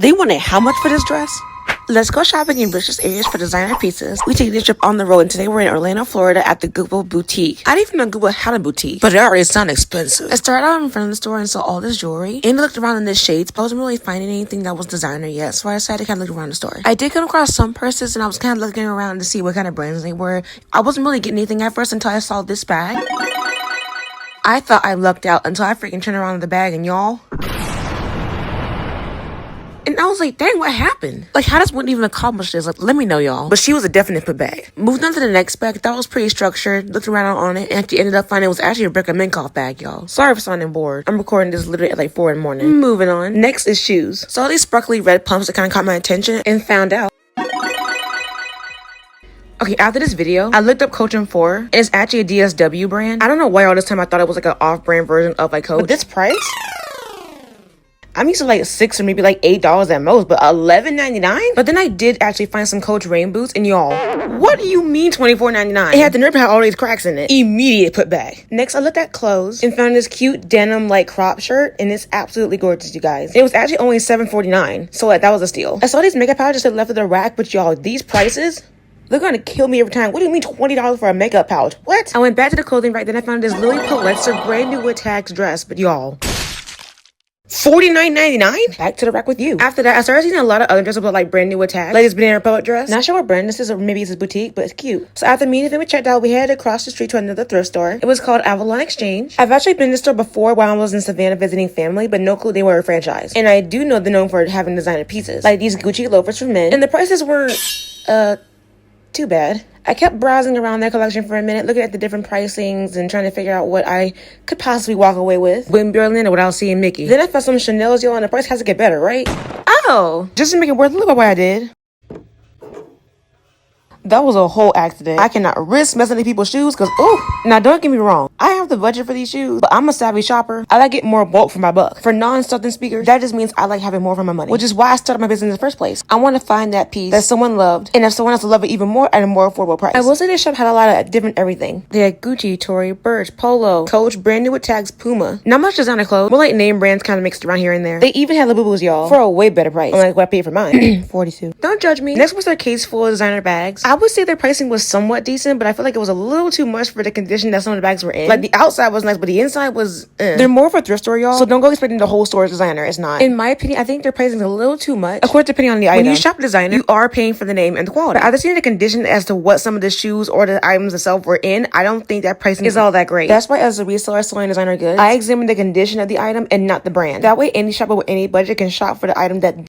They wanted how much for this dress? Let's go shopping in richest areas for designer pieces. We take this trip on the road, and today we're in Orlando, Florida at the Google Boutique. I didn't even know Google had a boutique, but it already sounded expensive. I started out in front of the store and saw all this jewelry, and I looked around in the shades, but I wasn't really finding anything that was designer yet, so I decided to kind of look around the store. I did come across some purses, and I was kind of looking around to see what kind of brands they were. I wasn't really getting anything at first until I saw this bag. I thought I lucked out until I freaking turned around in the bag, and y'all... And I was like, dang, what happened? Like, how does one even accomplish this? Like, let me know, y'all. But she was a definite put bag. Moved on to the next bag. Thought it was pretty structured. Looked around on it. And actually ended up finding it was actually a Rebecca Minkoff bag, y'all. Sorry for sounding bored. I'm recording this literally at like 4 in the morning. Moving on. Next is shoes. Saw these sparkly red pumps that kind of caught my attention and found out. Okay, after this video, I looked up Coach M4, and it's actually a DSW brand. I don't know why all this time I thought it was like an off-brand version of like Coach. But this price? I'm used to like $6 or maybe like $8 at most, but $11.99? But then I did actually find some Coach rain boots, and y'all, what do you mean $24.99? It had the nerve to have all these cracks in it. Immediate put back. Next, I looked at clothes and found this cute denim like crop shirt, and it's absolutely gorgeous, you guys. It was actually only $7.49, so like that was a steal. I saw these makeup pouches that left of the rack, but y'all, these prices, they're gonna kill me every time. What do you mean $20 for a makeup pouch? What? I went back to the clothing rack, then I found this Lily Pulitzer brand new with tags dress, but y'all, $49.99? Back to the rack with you. After that, I started seeing a lot of other dresses with like brand new attacks. Like this Banana Republic dress. Not sure what brand this is, or maybe it's a boutique, but it's cute. So after meeting them, we checked out. We headed across the street to another thrift store. It was called Avalon Exchange. I've actually been in this store before while I was in Savannah visiting family, but no clue they were a franchise. And I do know they're known for having designer pieces, like these Gucci loafers for men. And the prices weren't, too bad. I kept browsing around their collection for a minute, looking at the different pricings and trying to figure out what I could possibly walk away with. Wouldn't be Orlando without seeing Mickey. Then I found some Chanel's, y'all, and the price has to get better, right? Oh! Just to make it worth, look at what I did. That was a whole accident. I cannot risk messing with people's shoes because, ooh, now don't get me wrong. I have the budget for these shoes, but I'm a savvy shopper. I like getting more bulk for my buck. For non-stuffing speakers, that just means I like having more for my money, which is why I started my business in the first place. I want to find that piece that someone loved, and if someone else will love it even more at a more affordable price. I will say this shop had a lot of different everything. They had Gucci, Tory Burch, Polo, Coach, brand new with tags, Puma. Not much designer clothes, more like name brands kind of mixed around here and there. They even had Labubus, y'all, for a way better price. I'm like what I paid for mine. $42. Don't judge me. Next was their case full of designer bags. I would say their pricing was somewhat decent, but I feel like it was a little too much for the condition that some of the bags were in. Like the outside was nice, but the inside was They're more of a thrift store, y'all, so don't go expecting the whole store is designer. It's not. In my opinion, I think their pricing is a little too much. Of course, depending on the item. When you shop designer, you are paying for the name and the quality. But after seeing the condition as to what some of the shoes or the items themselves were in, I don't think that pricing is all that great. That's why as a reseller selling designer goods, I examine the condition of the item and not the brand. That way any shopper with any budget can shop for the item that